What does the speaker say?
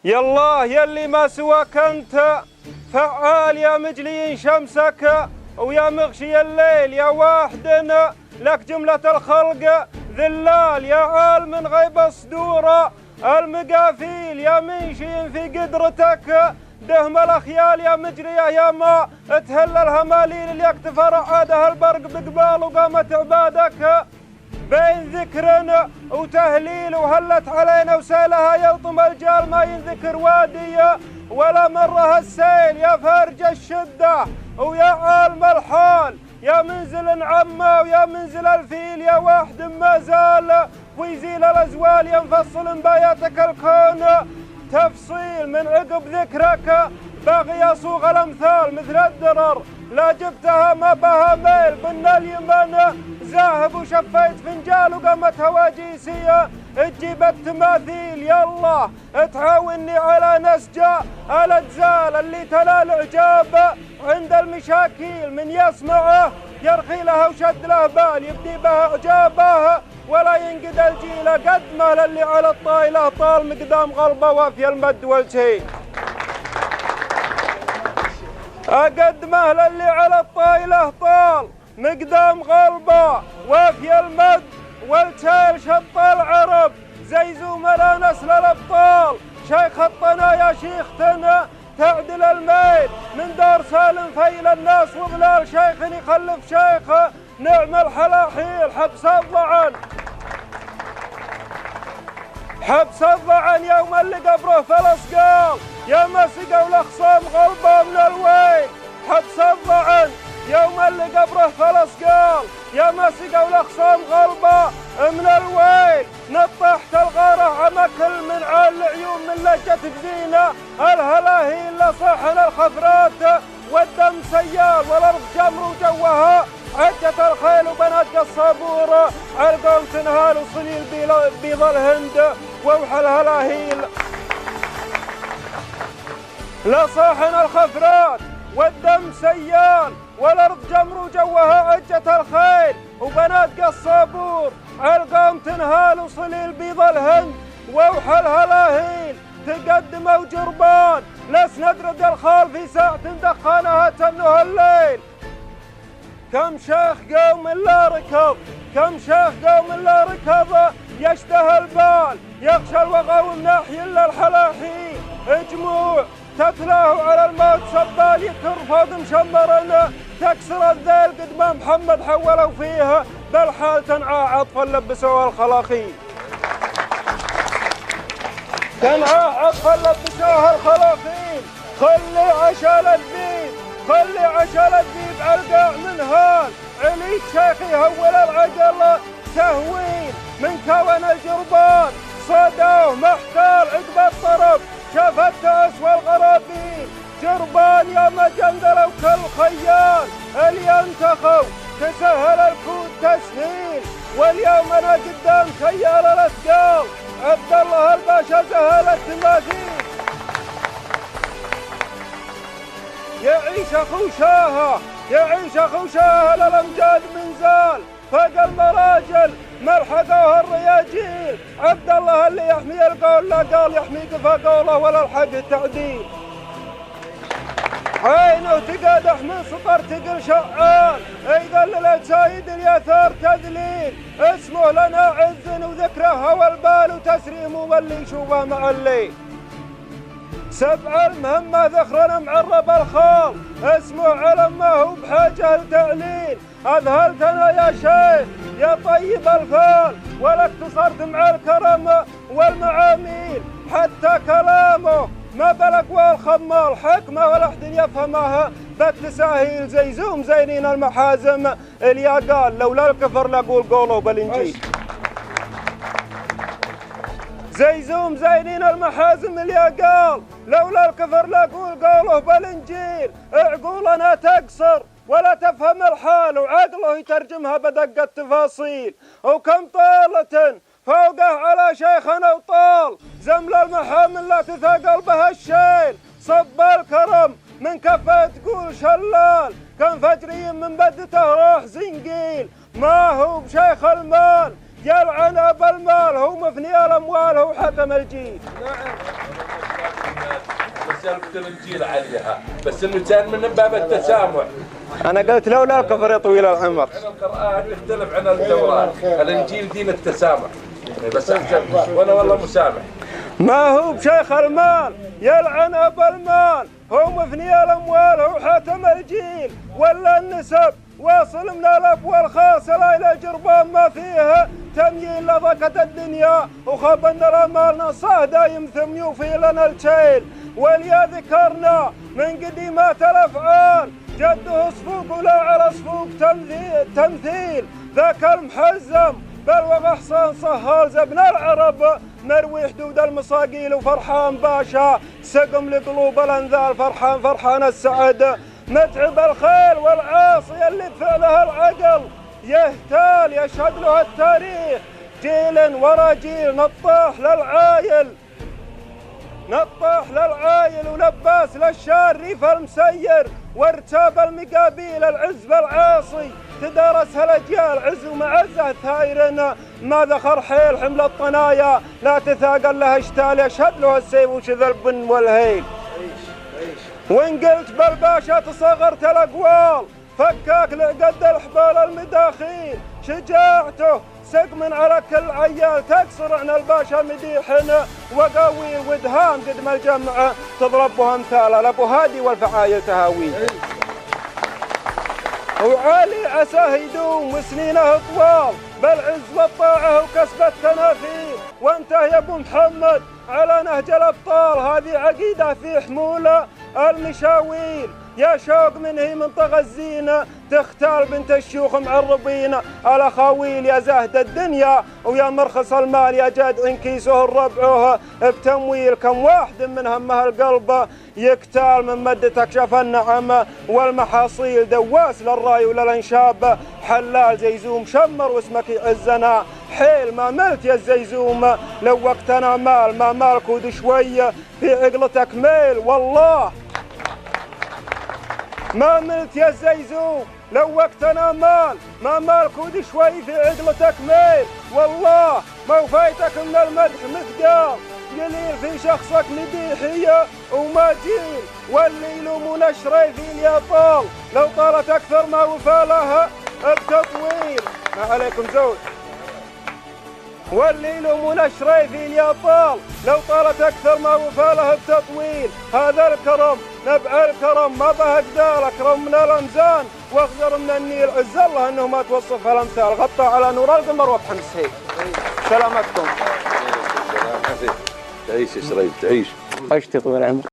يالله يلي ما سواك أنت، فعال يا مجلي شمسك، ويا مغشي الليل يا واحدنا، لك جملة الخلق ذلال يا عالم غيب الصدور، المقافيل يا منشي في قدرتك، دهم الأخيال يا مجرية يا ما تهل الهماليل اللي يكتفى رعادها البرق بقبال وقامت عبادك، بين ذكرنا وتهليل وهلت علينا وسيلها يلطم الجال ما ينذكر وادية ولا مرها السيل، يا فرج الشدة ويا عالم الحال، يا منزل عمه ويا منزل الفيل، يا واحد ما زال ويزيل الأزوال ينفصل بياتك الكون تفصيل، من عقب ذكرك باغي يصوغ الأمثال مثل الدرر، لا جبتها ما بها ميل بن اليمن ذاهب وشفيت فنجال وقامت هواجيسية تجيب التماثيل، يالله تعاوني على نسجة الأجزال اللي تنال إعجاب عند المشاكيل، من يسمعه يرخي لها وشد له بال يبدي بها إعجابه ولا ينقد الجيل، قدمه للي على الطايلة طال مقدام غلبه وافي المد والشيء، أقدمه للي على الطايلة طال مقدام غلبه وافي المد والشيل، شط العرب زيزوم لا نسل الأبطال، شيخ الطنا يا شيختنا تعدل الميل، من دار سالم فيل الناس وظلال شيخ يخلف شيخه، نعم الحلاحيل حبس الضعن، حبس الضعن يوم اللي قبره فلس قال يا ما سقوا الأخصام غلبه من الويل، حبس الضعن يوم اللي قبره فلس قال يا ما سقوا الأخصام غلبه من الويل، نطحت الغاره عمكل من عال العيون من لجة جدينا، الهلاهيل لصحن الخفرات والدم سيال والأرض جمر وجوها عجة الخيل وبنات الصابورة، عالقوم تنهال وصليل بيض الهند ووحى الهلاهيل لصاحن الخفرات والدم سيال والأرض جمر وجوها عجة الخيل وبنات الصابور، عالقوم تنهال وصليل بيض الهند ووحى الهلاهيل، تقدم وجربان لسنا ندرد الخال في ساعة دخانها تنه الليل، كم شيخ قوم لا ركض، كم شيخ قوم لا ركض يشتهى البال، يخشى الوغى والناحي الا الحلاحي، جموع تتلاه على الموت سبال يكر فوق مشمرنا، تكسر الذيل قد ما محمد حولوا فيها بالحال تنعى عطفا لبسوها الخلاخي، تنعى عطفا لبسوها الخلاخيل، خلي عشال الذيب، خلي عشال الذيب علقاع من هال، عليك شيخي هول العجل تهوين من كون الجربان، صدوه محتال عقب الطرف شاف التأس والغرابيل، جربان يا مجندل وكل خيال اللي انتخوا تسهل الكود تسهيل، واليوم انا قدام خيال الاثقال عبد الله الباشا زهل التماثيل، يعيش اخو شاهه يعيش اخو شاهه للامجاد من زال، فوق المراجل ملحقوها الرياجيل، عبد الله اللي يحمي القول لا قال يحمي قفا قوله ولا الحق التعديل، عينه تقادح من سطر تقل شعال يذلل السايد اليثار تذليل، اسمه لنا عز وذكره هوى البال وتسريم واللي يشوفه مع الليل، سبع المهمة ذخرنا معرب الخال، اسمه علم ما هو بحاجة لتعليل، أذهلتنا يا شيخ يا طيب الفال، ولك تصرت مع الكرم والمعاميل، حتى كلامه ما بلق والخمال حكمة ولا أحد يفهمها بالتساهيل، زيزوم زينين المحازم اللي قال لولا الكفر لقول قوله بالإنجيل، زيزوم زينين المحازم اللي قال لولا الكفر لقول قوله بالإنجيل، عقولنا تقصر ولا تفهم الحال وعقله يترجمها بدق التفاصيل، وكم طالة فوقه على شيخنا وطال زمل المحامل لا تثقل بها الشيل، صب الكرم من كفه تقول شلال، كان فجري من بدته روح زنقيل، ما هو بشيخ المال يلعن بالمال، هو مفني الاموال هو حكم الجيل. سالفة الانجيل عليها، بس انه كان من باب التسامح. انا قلت لولا الكفر يا طويل العمر. القرآن يختلف عن التوراة، الانجيل دين التسامح، بس احسن وانا والله مسامح. ما هو بشيخ المال يلعن ابا المال، هو مفني الاموال، هو حاتم الجيل ولا النسب، واصل من الاب والخاصة الى جربان ما فيها تمييل لضكة الدنيا، وخاب ان الامال نصاه دايم ثم يوفي لنا الكيل. وليا ذكرنا من قديمات الافعال جده صفوق ولا على صفوق تمثيل، ذاك المحزم بل وغحصان صهال زبن العرب، مروي حدود المصاقيل وفرحان باشا سقم لقلوب الانذال، فرحان السعد متعب الخيل والعاصي اللي فعلها العقل يهتال يشهد له التاريخ جيل ورا جيل، نطاح للعايل ولباس للشار ريف المسير، وارتاب المقابيل العز بالعاصي تدارسها الاجيال عز ومعزه ثايرنا، ما ذخر حيل حمل الطنايا لا تثاقل لها اشتال يشهد له السيف وشذا البن والهيل. وان قلت بالباشا تصغرت الاقوال فكاك لقد الحبال المداخيل، شجاعته سقم على كل عيال تقصر عن الباشا مديحنا، وقوي ودهام قدم الجمع تضربها امثال لابو هادي والفعايل تهاويل. وعالي عساه يدوم وسنينه طوال بالعز والطاعه وكسب التنافيل، وانته يا ابو محمد على نهج الابطال هذه عقيده في حموله المشاويل، يا شوق منه من طغى الزينه تختال بنت الشيوخ معربين، الاخاويل يا زهد الدنيا ويا مرخص المال يا جدع كيسه الربعه بتمويل، كم واحد من همه القلب يقتال من مدتك شاف النعم والمحاصيل، دواس للراي وللانشاب حلال زيزوم شمر واسمك يعزنا حيل، ما ملت يا الزيزوم لو وقتنا مال، ما مالك ود شوي في عقلتك ميل، والله ما ملت يا الزيزوم لو وقتنا مال، ما مالك ود شوي في عقلتك ميل، والله ما وفيتك من المدح مثقال، قليل في شخصك مديحية وما جيل، واللي يلومون الشريفين يا طال لو طالت أكثر ما وفى لها بتطويل. ما عليكم زود. واللي يلومون الشريفين يا طال لو طالت أكثر ما وفى لها بتطويل، هذا الكرم نبع الكرم ما به جدال، أكرم من الأمزان واخزر من النيل، عز الله أنه ما توصفها الأمثال، غطى على نور القمر وفحم السهيل. سلامتكم. تعيش يا شريف تعيش. عشتي طويل العمر.